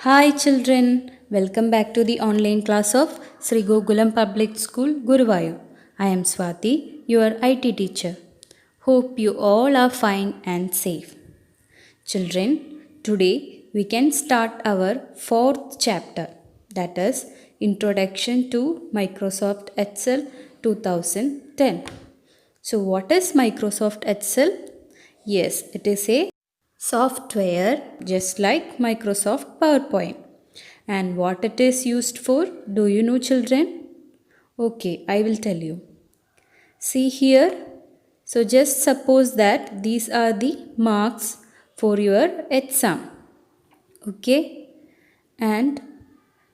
Hi children, welcome back to the online class of Sri Gokulam Public School, Guruvayur. I am Swati, your IT teacher. Hope you all are fine and safe. Children, today we can start our fourth chapter, that is Introduction to Microsoft Excel 2010. So what is Microsoft Excel? Yes, it is a software just like Microsoft PowerPoint. And what it is used for, do you know children? Okay, I will tell you. See here. So just suppose that these are the marks for your exam. Okay? And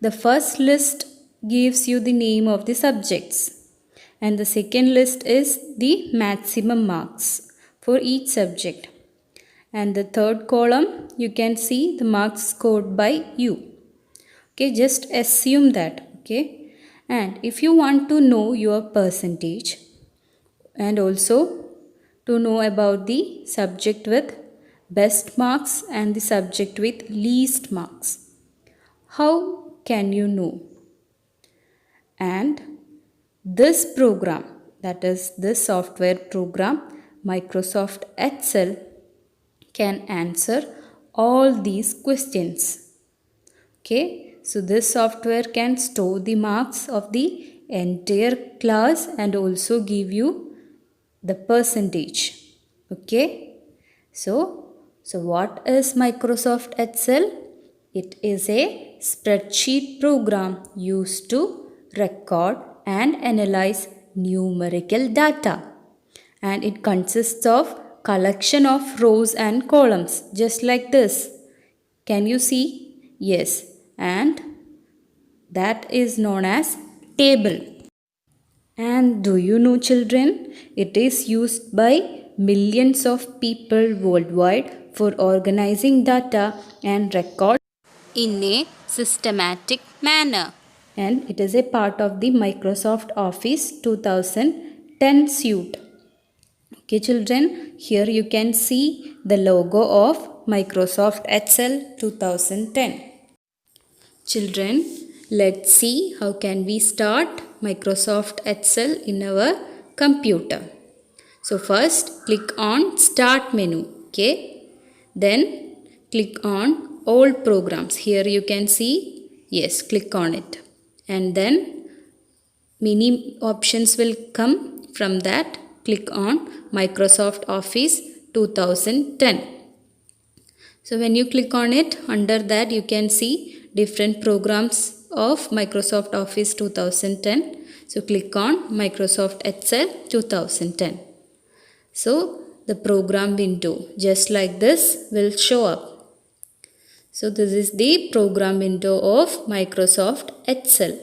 the first list gives you the name of the subjects. And the second list is the maximum marks for each subject. And the third column, you can see the marks scored by you. Okay, just assume that. Okay, and if you want to know your percentage and also to know about the subject with best marks and the subject with least marks, how can you know? And this program, that is this software program, Microsoft Excel, can answer all these questions. Okay, so this software can store the marks of the entire class and also give you the percentage. Okay, so what is Microsoft Excel? It is a spreadsheet program used to record and analyze numerical data, and it consists of collection of rows and columns just like this. Can you see? Yes, and that is known as table. And do you know children, it is used by millions of people worldwide for organizing data and record in a systematic manner. And it is a part of the Microsoft Office 2010 suite. Okay children, here you can see the logo of Microsoft Excel 2010. Children, let's see how can we start Microsoft Excel in our computer. So first click on Start menu. Okay. Then click on All Programs. Here you can see, yes, click on it. And then many options will come. From that, click on Microsoft Office 2010. So when you click on it, under that you can see different programs of Microsoft Office 2010. So click on Microsoft Excel 2010. So the program window just like this will show up. So this is the program window of Microsoft Excel.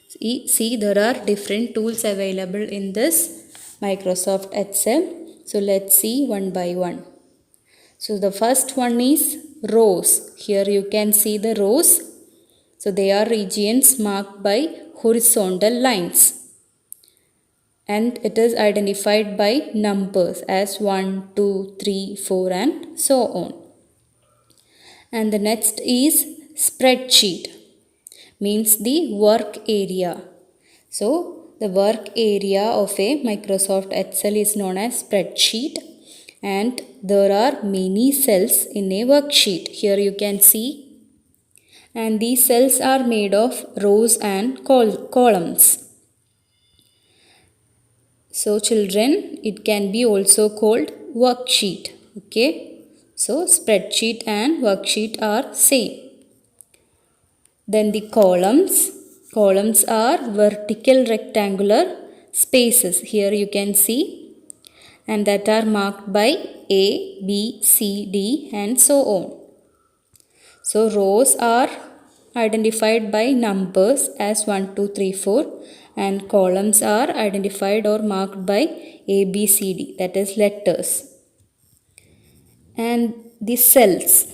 See, there are different tools available in this Microsoft Excel. So let's see one by one. So the first one is rows. Here you can see the rows. So they are regions marked by horizontal lines. And it is identified by numbers as 1, 2, 3, 4 and so on. And the next is spreadsheet, means the work area. So the work area of a Microsoft Excel is known as spreadsheet, and there are many cells in a worksheet. Here you can see, and these cells are made of rows and columns. So children, it can be also called worksheet. Okay, so spreadsheet and worksheet are same. Then the columns are vertical rectangular spaces. Here you can see, and that are marked by A, B, C, D and so on. So rows are identified by numbers as 1, 2, 3, 4, and columns are identified or marked by A, B, C, D, that is letters. And the cells.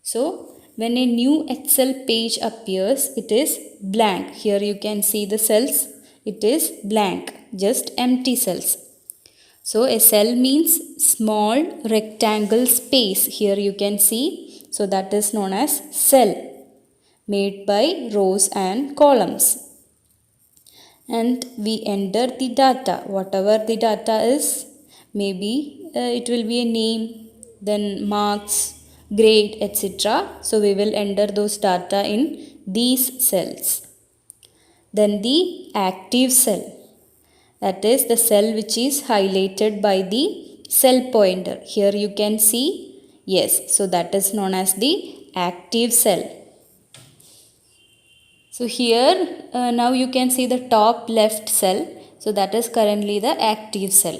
So when a new Excel page appears, it is blank. Here you can see the cells. It is blank, just empty cells. So a cell means small rectangle space. Here you can see So that is known as cell, made by rows and columns. And we enter the data, whatever the data is, maybe it will be a name, then marks, grade, etc. So we will enter those data in these cells. Then the active cell, that is the cell which is highlighted by the cell pointer. Here you can see, yes, so that is known as the active cell. So here now you can see the top left cell, so that is currently the active cell.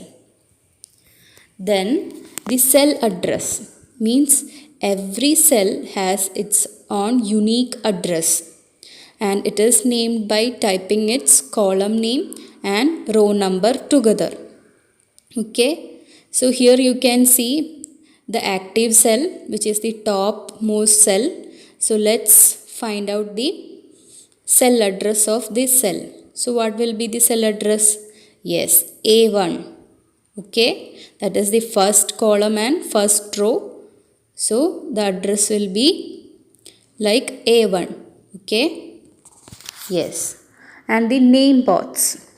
Then the cell address means every cell has its own unique address, and it is named by typing its column name and row number together. Okay, so here you can see the active cell, which is the topmost cell. So let's find out the cell address of this cell. So what will be the cell address? Yes, A1. Okay, that is the first column and first row. So the address will be like A1. Okay, yes. And the name box.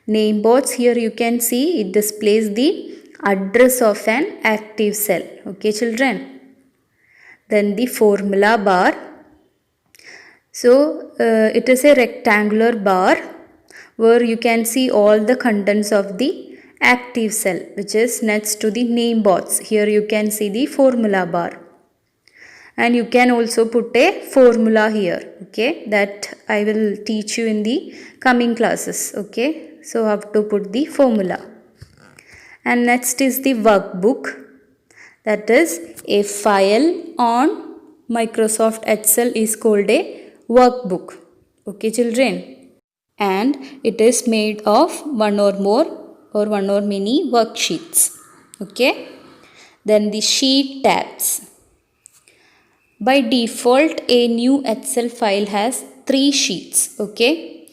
Name box, here you can see it displays the address of an active cell. Okay, children. Then the formula bar. So it is a rectangular bar where you can see all the contents of the active cell, which is next to the name box. Here you can see the formula bar, and you can also put a formula here. Okay, that I will teach you in the coming classes. Okay, so have to put the formula. And next is the workbook, that is a file on Microsoft Excel is called a workbook. Okay, children. And it is made of one or many worksheets. Okay. Then the sheet tabs. By default, a new Excel file has 3 sheets. Okay.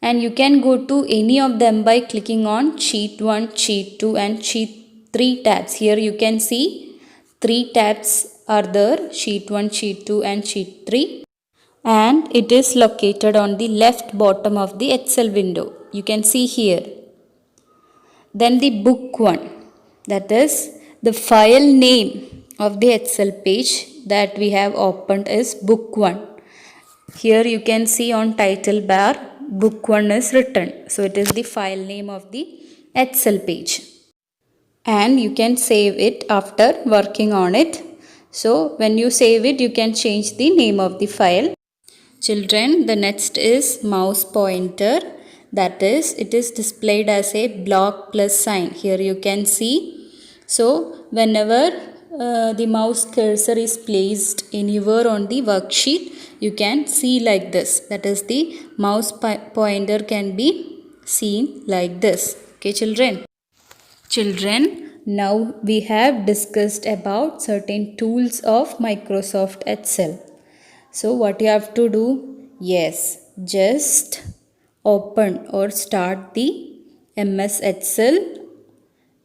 And you can go to any of them by clicking on sheet 1, sheet 2 and sheet 3 tabs. Here you can see 3 tabs are there, sheet 1, sheet 2 and sheet 3. And it is located on the left bottom of the Excel window. You can see here. Then the book 1, that is the file name of the Excel page that we have opened is book 1. Here you can see on title bar book 1 is written. So it is the file name of the Excel page. And you can save it after working on it. So when you save it, you can change the name of the file. Children, the next is mouse pointer, that is it is displayed as a block plus sign. Here you can see. So whenever the mouse cursor is placed anywhere on the worksheet, you can see like this, that is the mouse pointer can be seen like this. Okay, children. Now we have discussed about certain tools of Microsoft Excel. So what you have to do? Yes, just open or start the MS Excel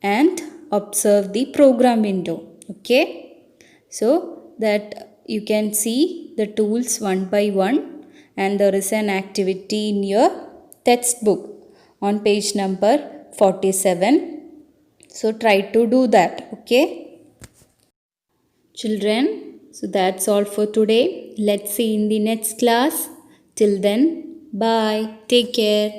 and observe the program window. Okay, so that you can see the tools one by one, and there is an activity in your textbook on page number 47. So try to do that. Okay, children. So that's all for today. Let's see in the next class. Till then, bye. Take care.